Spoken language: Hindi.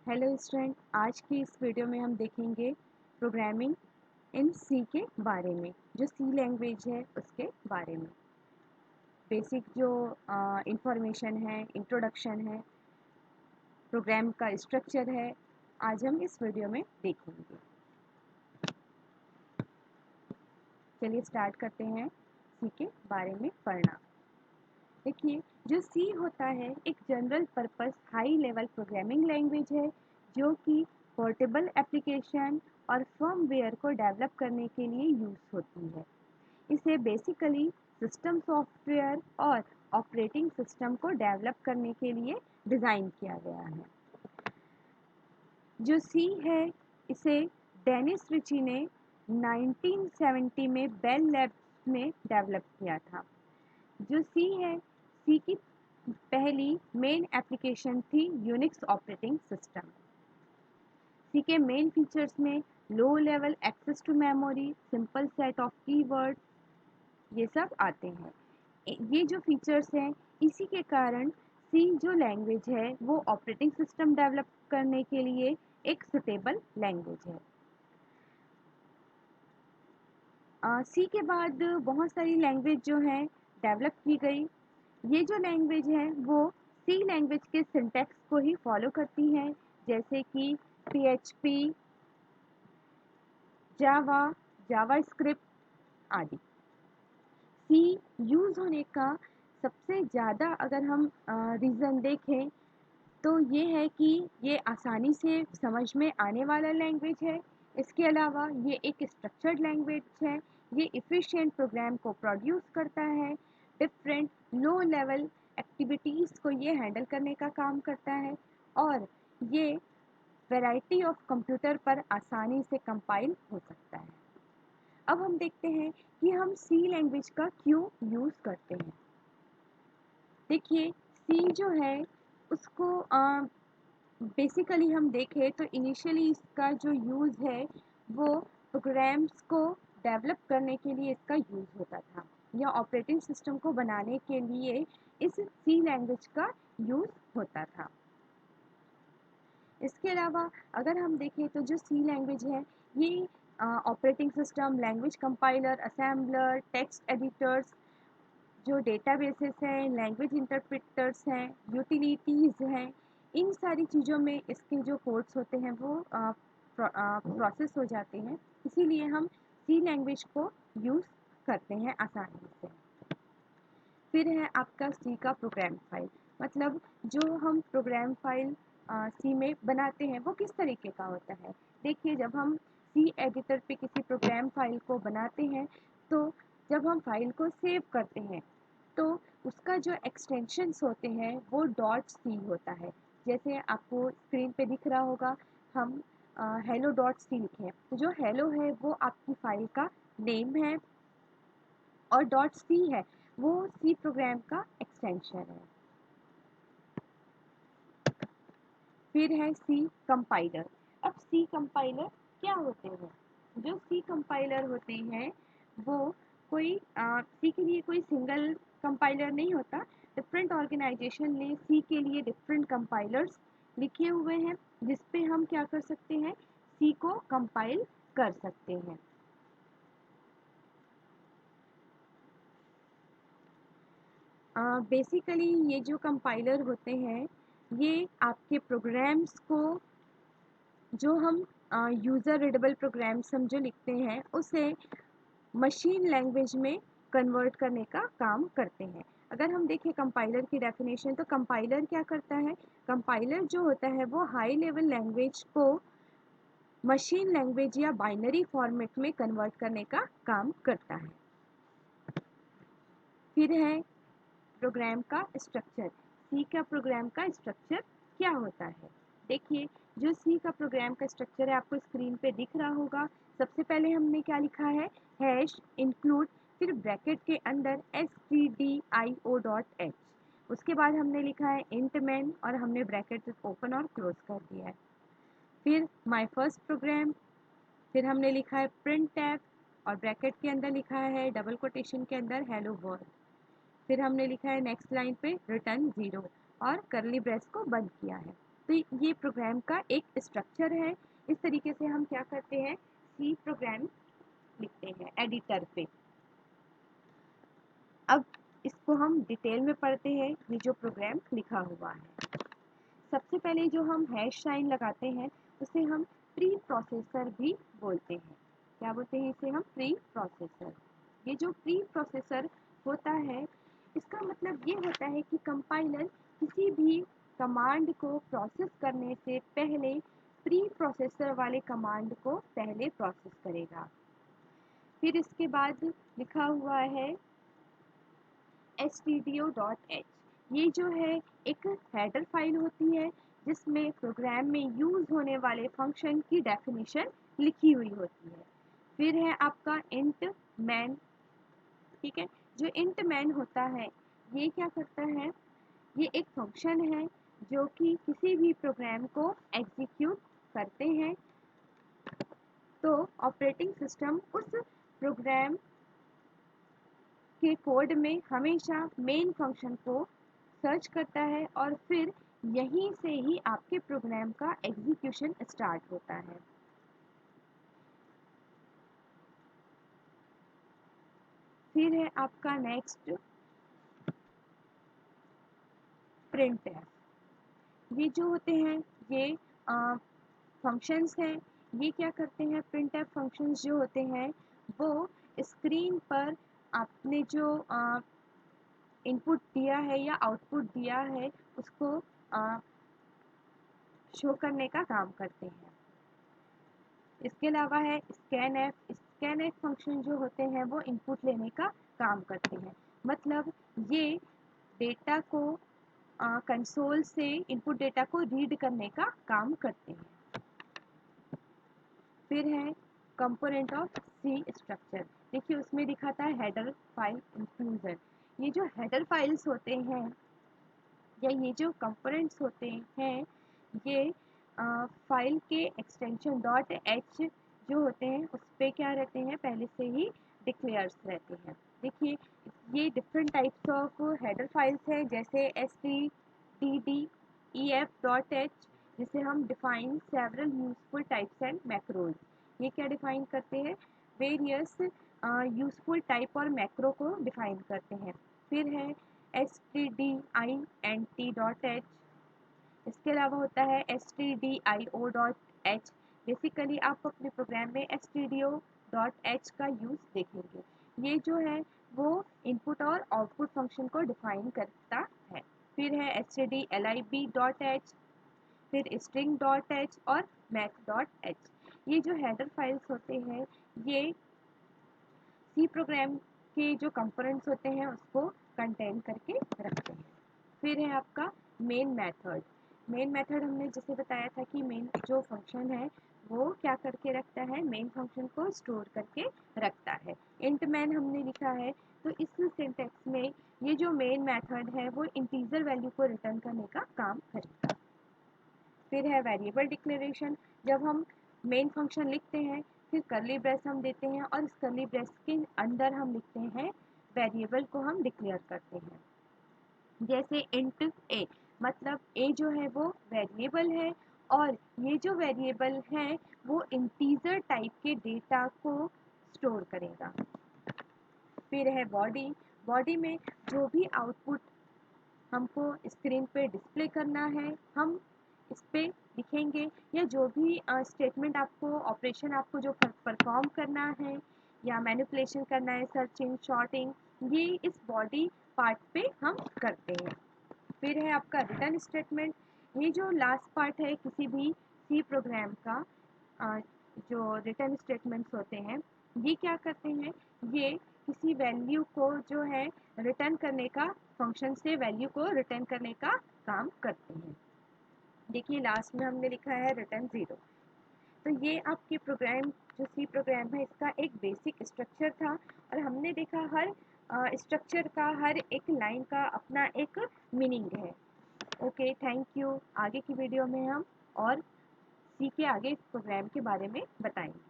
हेलो स्टूडेंट, आज की इस वीडियो में हम देखेंगे प्रोग्रामिंग इन सी के बारे में। जो सी लैंग्वेज है उसके बारे में बेसिक जो इंफॉर्मेशन है, इंट्रोडक्शन है, प्रोग्राम का स्ट्रक्चर है, आज हम इस वीडियो में देखेंगे। चलिए स्टार्ट करते हैं सी के बारे में पढ़ना। देखिए, जो सी होता है एक general purpose high level programming language है जो कि पोर्टेबल एप्लीकेशन और फर्मवेयर को डेवलप करने के लिए यूज़ होती है। इसे बेसिकली सिस्टम सॉफ्टवेयर और ऑपरेटिंग सिस्टम को डेवलप करने के लिए डिज़ाइन किया गया है। जो सी है इसे डेनिस रिची ने 1970 में बेल लैब्स में डेवलप किया था। जो सी है, सी की पहली मेन एप्लीकेशन थी यूनिक्स ऑपरेटिंग सिस्टम। सी के मेन फीचर्स में low level access to memory, simple set of keyword, ये सब आते हैं। ये जो फीचर्स हैं, इसी के कारण सी जो लैंग्वेज है वो ऑपरेटिंग सिस्टम डेवलप करने के लिए एक सुटेबल लैंग्वेज है। सी के बाद बहुत सारी लैंग्वेज जो हैं डेवलप की गई। ये जो लैंग्वेज है वो सी लैंग्वेज के सिंटैक्स को ही फॉलो करती है, जैसे कि PHP, जावा, जावास्क्रिप्ट आदि। सी यूज़ होने का सबसे ज़्यादा अगर हम रीज़न देखें तो ये है कि ये आसानी से समझ में आने वाला लैंग्वेज है। इसके अलावा ये एक स्ट्रक्चर्ड लैंग्वेज है। ये एफिशिएंट प्रोग्राम को प्रोड्यूस करता है। डिफरेंट लो लेवल एक्टिविटीज़ को ये हैंडल करने का काम करता है और ये वैरायटी ऑफ कंप्यूटर पर आसानी से कंपाइल हो सकता है। अब हम देखते हैं कि हम सी लैंग्वेज का क्यों यूज़ करते हैं। देखिए, सी जो है उसको बेसिकली हम देखें तो इनिशियली इसका जो यूज़ है वो प्रोग्राम्स को डेवलप करने के लिए इसका यूज़ होता था, या ऑपरेटिंग सिस्टम को बनाने के लिए इस सी लैंग्वेज का यूज़ होता था। इसके अलावा अगर हम देखें तो जो सी लैंग्वेज है ये operating system, language compiler, assembler, text editors, जो डेटाबेसेस हैं, लैंग्वेज इंटरप्रेटर्स हैं, यूटिलिटीज़ हैं, इन सारी चीज़ों में इसके जो कोड्स होते हैं वो प्रोसेस हो जाते हैं। इसीलिए हम सी लैंग्वेज को यूज़ करते हैं आसानी से। फिर है आपका सी का प्रोग्राम फाइल, मतलब जो हम प्रोग्राम फाइल सी में बनाते हैं वो किस तरीके का होता है। देखिए, जब हम सी एडिटर पे किसी प्रोग्राम फाइल को बनाते हैं तो जब हम फाइल को सेव करते हैं तो उसका जो एक्सटेंशंस होते हैं वो डॉट सी होता है। जैसे आपको स्क्रीन पे दिख रहा होगा, हम हेलो डॉट सी लिखे हैं, तो जो हेलो है वो आपकी फाइल का नेम है और डॉट सी है वो सी प्रोग्राम का एक्सटेंशन है। फिर है सी कंपाइलर। अब सी कंपाइलर क्या होते हैं? जो सी कंपाइलर होते हैं वो कोई सी के लिए कोई सिंगल कंपाइलर नहीं होता। डिफरेंट ऑर्गेनाइजेशन ने सी के लिए डिफरेंट कंपाइलर्स लिखे हुए हैं जिस पे हम क्या कर सकते हैं, सी को कंपाइल कर सकते हैं। बेसिकली ये जो कंपाइलर होते हैं ये आपके प्रोग्राम्स को, जो हम यूज़र रीडेबल प्रोग्राम्स हम जो लिखते हैं उसे मशीन लैंग्वेज में कन्वर्ट करने का काम करते हैं। अगर हम देखें कंपाइलर की डेफिनेशन, तो कंपाइलर क्या करता है, कंपाइलर जो होता है वो हाई लेवल लैंग्वेज को मशीन लैंग्वेज या बाइनरी फॉर्मेट में कन्वर्ट करने का काम करता है। फिर है प्रोग्राम का स्ट्रक्चर। सी का प्रोग्राम का स्ट्रक्चर क्या होता है? देखिए, जो सी का प्रोग्राम का स्ट्रक्चर है आपको स्क्रीन पे दिख रहा होगा। सबसे पहले हमने क्या लिखा है, हैश इंक्लूड, फिर ब्रैकेट के अंदर stdio.h, उसके बाद हमने लिखा है इंट मैन और हमने ब्रैकेट ओपन और क्लोज कर दिया है। फिर माय फर्स्ट प्रोग्राम, फिर हमने लिखा है प्रिंट टैब और ब्रैकेट के अंदर लिखा है डबल कोटेशन के अंदर हेलो वर्ल्ड। फिर हमने लिखा है नेक्स्ट लाइन पे रिटर्न 0 और करली ब्रेस को बंद किया है। तो ये प्रोग्राम का एक स्ट्रक्चर है। इस तरीके से हम क्या करते हैं, सी प्रोग्राम लिखते हैं एडिटर पे। अब इसको हम डिटेल में पढ़ते हैं, ये जो प्रोग्राम लिखा हुआ है। सबसे पहले जो हम हैश साइन लगाते हैं उसे हम प्री प्रोसेसर भी बोलते हैं। क्या बोलते हैं इसे हम? Pre processor. ये जो प्री प्रोसेसर होता है इसका मतलब ये होता है कि कंपाइलर किसी भी कमांड को प्रोसेस करने से पहले प्री प्रोसेसर वाले कमांड को पहले प्रोसेस करेगा। फिर इसके बाद लिखा हुआ है stdio.h। ये जो है एक हेडर फाइल होती है जिसमें प्रोग्राम में यूज़ होने वाले फंक्शन की डेफिनेशन लिखी हुई होती है। फिर है आपका इंट मैन। ठीक है, जो इंट मैन होता है ये क्या करता है, ये एक फंक्शन है जो कि किसी भी प्रोग्राम को एग्जीक्यूट करते हैं। तो ऑपरेटिंग सिस्टम उस प्रोग्राम के कोड में हमेशा मेन फंक्शन को सर्च करता है और फिर यहीं से ही आपके प्रोग्राम का एग्जीक्यूशन स्टार्ट होता है। फिर है आपका नेक्स्ट प्रिंटफ। ये जो होते हैं ये फंक्शंस हैं। ये क्या करते हैं, प्रिंटफ फंक्शंस जो होते हैं वो स्क्रीन पर आपने जो इनपुट दिया है या आउटपुट दिया है उसको शो करने का काम करते हैं। इसके अलावा है स्कैनएफ। स्कैनएफ फंक्शन जो होते हैं वो इनपुट लेने का काम करते हैं। मतलब ये डेटा को कंसोल से इनपुट डेटा को रीड करने का काम करते हैं। फिर है कंपोनेंट ऑफ सी स्ट्रक्चर। देखिए उसमें दिखाता है हेडर फाइल इंक्लूजन। ये जो हेडर फाइल्स होते हैं या ये जो कंपोनेंट्स होते हैं ये फाइल के एक्सटेंशन डॉट एच जो होते हैं उस पर क्या रहते हैं, पहले से ही डिक्लेयर्स रहते हैं। देखिए ये different types of header files हैं, जैसे stdef.h जिसे हम define several useful types and macros. ये क्या डिफाइन करते हैं, वेरियस यूजफुल टाइप और मैक्रो को डिफाइन करते हैं। फिर है stdint.h। इसके अलावा होता है stdio.h। बेसिकली आप अपने प्रोग्राम में stdio.h का यूज़ देखेंगे। ये जो है वो इनपुट और आउटपुट फंक्शन को डिफाइन करता है। फिर है stdlib.h, फिर string.h और math.h। ये जो हेडर फाइल्स होते हैं ये सी प्रोग्राम के जो कंपोनेंट्स होते हैं उसको कंटेन करके रखते हैं। फिर है आपका मेन मेथड। मेन मेथड हमने जैसे बताया था कि मेन जो फंक्शन है वो क्या करके रखता है, मेन फंक्शन को स्टोर करके रखता है। इंट मैन हमने लिखा है तो इस सिंटैक्स में ये जो मेन मेथड है वो इंटीजर वैल्यू को रिटर्न करने का काम करेगा। फिर है वेरिएबल डिक्लेरेशन। जब हम मेन फंक्शन लिखते हैं फिर कर्ली ब्रेस हम देते हैं और इस कर्ली ब्रेस के अंदर हम लिखते हैं वेरिएबल को हम डिक्लेयर करते हैं। जैसे इंट ए, मतलब ए जो है वो वेरिएबल है और ये जो वेरिएबल है वो इंटीजर टाइप के डेटा को स्टोर करेगा। फिर है बॉडी। बॉडी में जो भी आउटपुट हमको स्क्रीन पे डिस्प्ले करना है हम इस पे लिखेंगे, या जो भी स्टेटमेंट आपको ऑपरेशन आपको जो परफॉर्म करना है या मैनिपुलेशन करना है, सर्चिंग शॉर्टिंग, ये इस बॉडी पार्ट पे हम करते हैं। फिर है आपका रिटर्न स्टेटमेंट। ये जो लास्ट पार्ट है किसी भी सी प्रोग्राम का, जो रिटर्न स्टेटमेंट्स होते हैं ये क्या करते हैं, ये किसी वैल्यू को जो है रिटर्न करने का, फंक्शन से वैल्यू को रिटर्न करने का काम करते हैं। देखिए लास्ट में हमने लिखा है रिटर्न 0। तो ये आपके प्रोग्राम जो सी प्रोग्राम है इसका एक बेसिक स्ट्रक्चर था और हमने देखा हर स्ट्रक्चर का, हर एक लाइन का अपना एक मीनिंग है। Okay, thank you. आगे की वीडियो में हम और सी के आगे प्रोग्राम के बारे में बताएंगे।